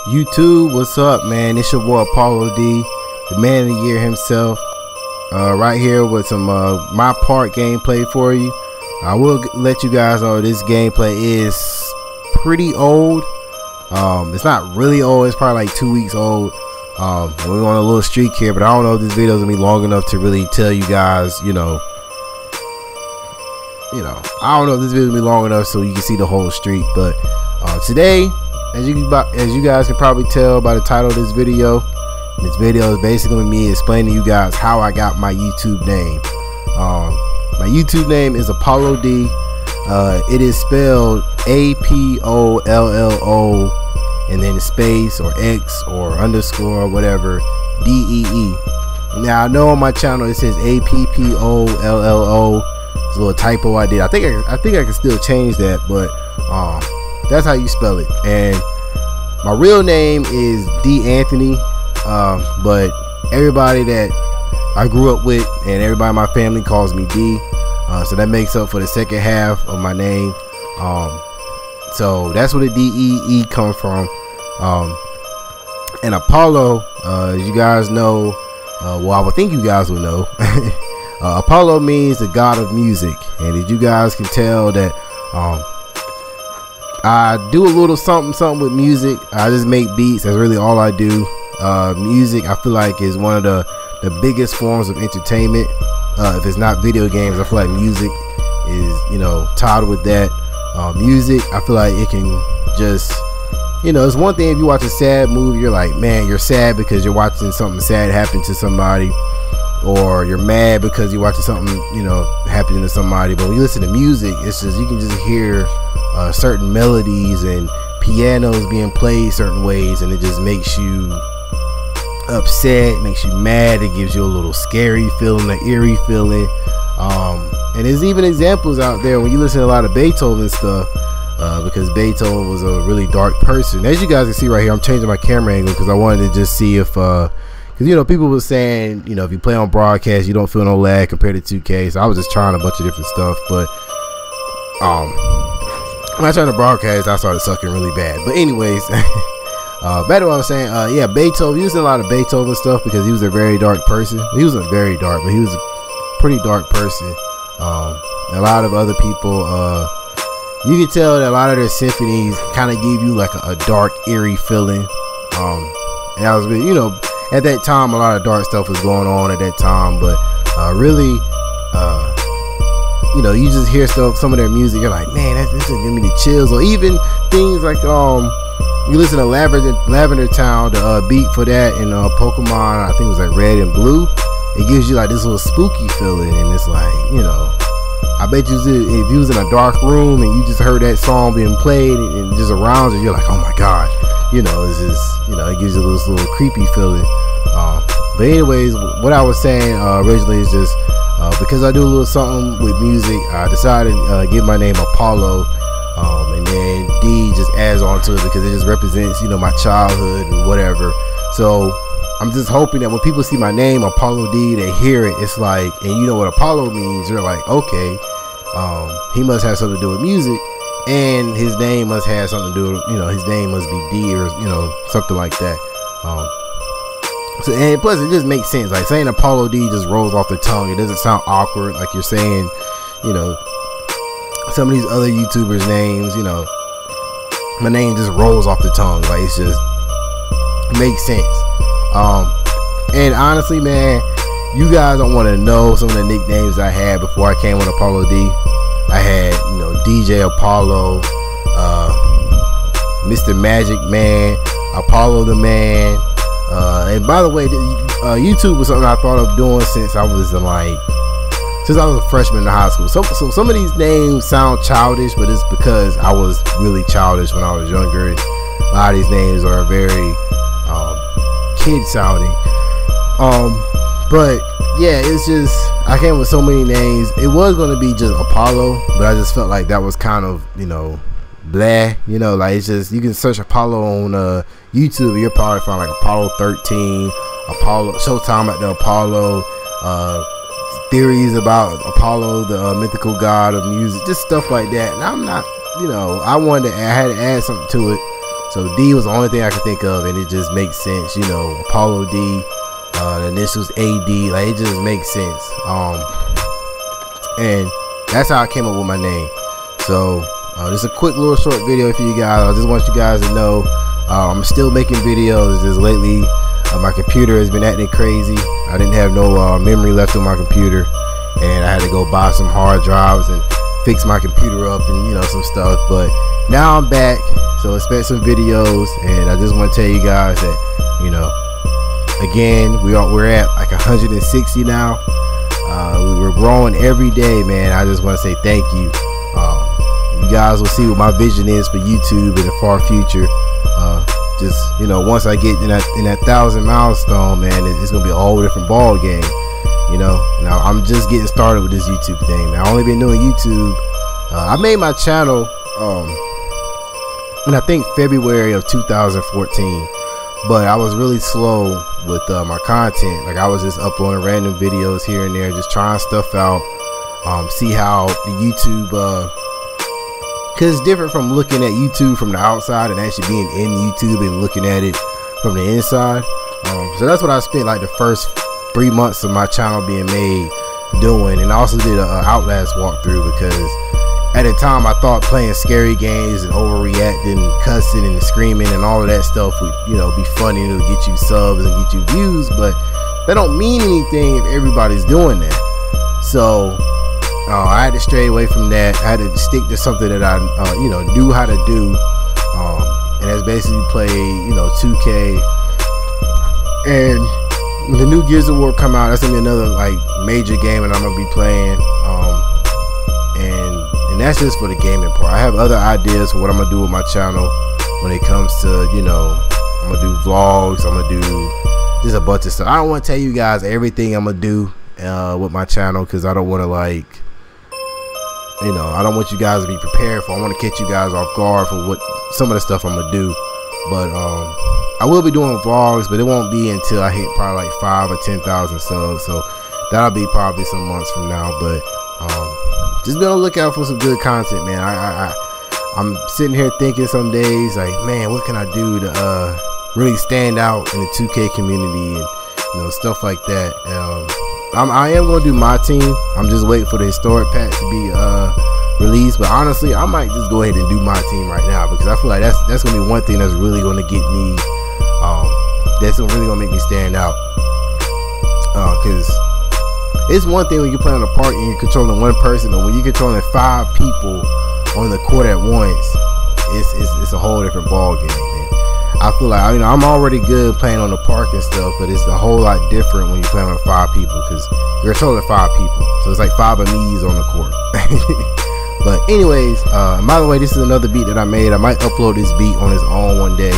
YouTube, what's up, man? It's your boy Apollo D, the man of the year himself. Right here with some MyPARK gameplay for you. I will let you guys know this gameplay is pretty old. It's not really old. It's probably like 2 weeks old. We're on a little streak here, but I don't know if this video is gonna be long enough to really tell you guys. I don't know if this video is gonna be long enough so you can see the whole streak. But today, as you guys can probably tell by the title of this video is basically me explaining to you guys how I got my YouTube name. My YouTube name is Apollo D. It is spelled APOLLO and then space or X or underscore or whatever DEE. Now I know on my channel it says APPOLLO. It's a little typo I did. I think I can still change that, but that's how you spell it. And my real name is D Anthony, but everybody that I grew up with and everybody in my family calls me D, so that makes up for the second half of my name. So that's where the DEE comes from. And Apollo, as you guys know, well, I would think you guys will know, Apollo means the god of music. And as you guys can tell that I do a little something with music. I just make beats. That's really all I do. Music, I feel like, is one of the biggest forms of entertainment. If it's not video games, I feel like music is, tied with that. Music, I feel like it can just, it's one thing if you watch a sad movie, you're like, man, you're sad because you're watching something sad happen to somebody, or you're mad because you're watching something, happening to somebody. But when you listen to music, it's just, you can just hear certain melodies and pianos being played certain ways, and it just makes you upset, makes you mad. It gives you a little scary feeling, an eerie feeling. And there's even examples out there when you listen to a lot of Beethoven stuff, because Beethoven was a really dark person. As you guys can see right here, I'm changing my camera angle because I wanted to just see if because people were saying, if you play on broadcast you don't feel no lag compared to 2K. So I was just trying a bunch of different stuff, but when I tried to broadcast I started sucking really bad. But anyways, back to what I was saying. Yeah, Beethoven, using a lot of Beethoven stuff because he was a very dark person. He wasn't very dark, but he was a pretty dark person. A lot of other people, you can tell that a lot of their symphonies kind of give you like a dark, eerie feeling. And that was really, at that time a lot of dark stuff was going on at that time. But really, you just hear some of their music, you're like, man, this is giving me the chills. Or even things like you listen to Lavender Town, the beat for that in Pokemon, I think it was like Red and Blue. It gives you like this little spooky feeling, and it's like, I bet you if you was in a dark room and you just heard that song being played and just around you, you're like, oh my god, it's just, it gives you this little creepy feeling. But anyways, what I was saying originally is just because I do a little something with music, I decided to give my name Apollo, and then D just adds on to it because it just represents, my childhood and whatever. So I'm just hoping that when people see my name Apollo D, they hear it, it's like, and you know what Apollo means, you're like, okay, he must have something to do with music, and his name must have something to do with, his name must be D, or something like that. So, and plus it just makes sense. Like saying Apollo D just rolls off the tongue. It doesn't sound awkward like you're saying, some of these other YouTubers' names. My name just rolls off the tongue. Like it's just makes sense. And honestly, man, you guys don't want to know some of the nicknames I had before I came with Apollo D. I had, DJ Apollo, Mr. Magic Man, Apollo the Man. And by the way, YouTube was something I thought of doing since I was a freshman in high school. So some of these names sound childish, but it's because I was really childish when I was younger. And a lot of these names are very kid sounding. But yeah, it's just, I came with so many names. It was going to be just Apollo, but I just felt like that was kind of, blah, like it's just, you can search Apollo on YouTube, you'll probably find like Apollo 13, Apollo, Showtime at the Apollo, theories about Apollo, the mythical god of music, just stuff like that. And I'm not, I had to add something to it. So D was the only thing I could think of, and it just makes sense. You know, Apollo D, the initials AD, like it just makes sense. And that's how I came up with my name. So just a quick little short video for you guys. I just want you guys to know I'm still making videos. Just lately my computer has been acting crazy. I didn't have no memory left on my computer, and I had to go buy some hard drives and fix my computer up and, you know, some stuff. But now I'm back, so expect some videos. And I just want to tell you guys that, you know, again, we're at like 160 now. We're growing every day, man. I just want to say thank you. You guys will see what my vision is for YouTube in the far future. Just, you know, once I get in that 1,000 milestone, man, it's gonna be a whole different ball game. You know, now I'm just getting started with this YouTube thing, man. I've only been doing YouTube. I made my channel in I think February of 2014, but I was really slow with my content. Like I was just uploading random videos here and there, just trying stuff out, see how the YouTube, because it's different from looking at YouTube from the outside and actually being in YouTube and looking at it from the inside. So that's what I spent like the first 3 months of my channel being made doing. And I also did an Outlast walkthrough, because at the time I thought playing scary games and overreacting and cussing and screaming and all of that stuff would, you know, be funny and it would get you subs and get you views, but that don't mean anything if everybody's doing that. So I had to stray away from that. I had to stick to something that I you know, knew how to do, and that's basically play, you know, 2K. And when the new Gears of War come out, that's gonna be another like major game that I'm gonna be playing, and that's just for the gaming part. I have other ideas for what I'm gonna do with my channel when it comes to, you know, I'm gonna do vlogs, I'm gonna do just a bunch of stuff. I don't want to tell you guys everything I'm gonna do with my channel, because I don't want to, like, you know, I don't want you guys to be prepared for. I want to catch you guys off guard for what some of the stuff I'm gonna do. But I will be doing vlogs, but it won't be until I hit probably like 5 or 10,000 subs. So that'll be probably some months from now. But just be on the lookout for some good content, man. I'm sitting here thinking some days like, man, what can I do to really stand out in the 2K community and, you know, stuff like that. I am going to do my team. I'm just waiting for the historic patch to be released. But honestly, I might just go ahead and do my team right now, because I feel like that's going to be one thing that's really going to get me, that's really going to make me stand out. Because it's one thing when you play on the park and you're controlling one person, but when you're controlling 5 people on the court at once, it's a whole different ball game, man. I feel like, you know, I'm already good playing on the park and stuff, but it's a whole lot different when you're playing with 5 people, because you're controlling 5 people, so it's like 5 of me's on the court. But anyways, by the way, this is another beat that I made. I might upload this beat on its own one day.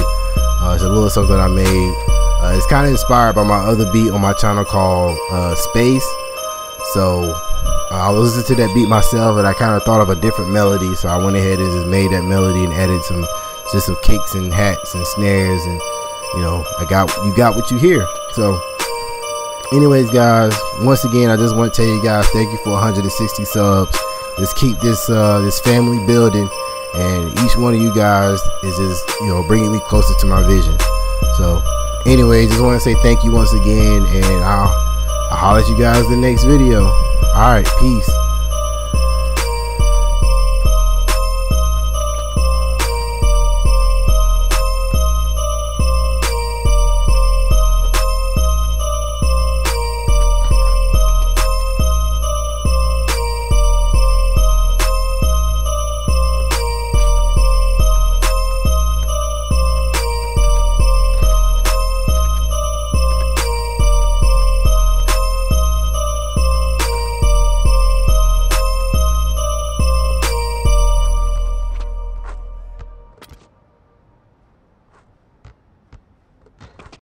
It's a little something I made. It's kind of inspired by my other beat on my channel called Space. So I was listening to that beat myself, and I kind of thought of a different melody, so I went ahead and just made that melody and added some kicks and hats and snares, and, you know, you got what you hear. So anyways, guys, once again, I just want to tell you guys thank you for 160 subs. Let's keep this family building, and each one of you guys is just, you know, bringing me closer to my vision. So anyways, just want to say thank you once again, and I'll holler at you guys in the next video. All right, peace.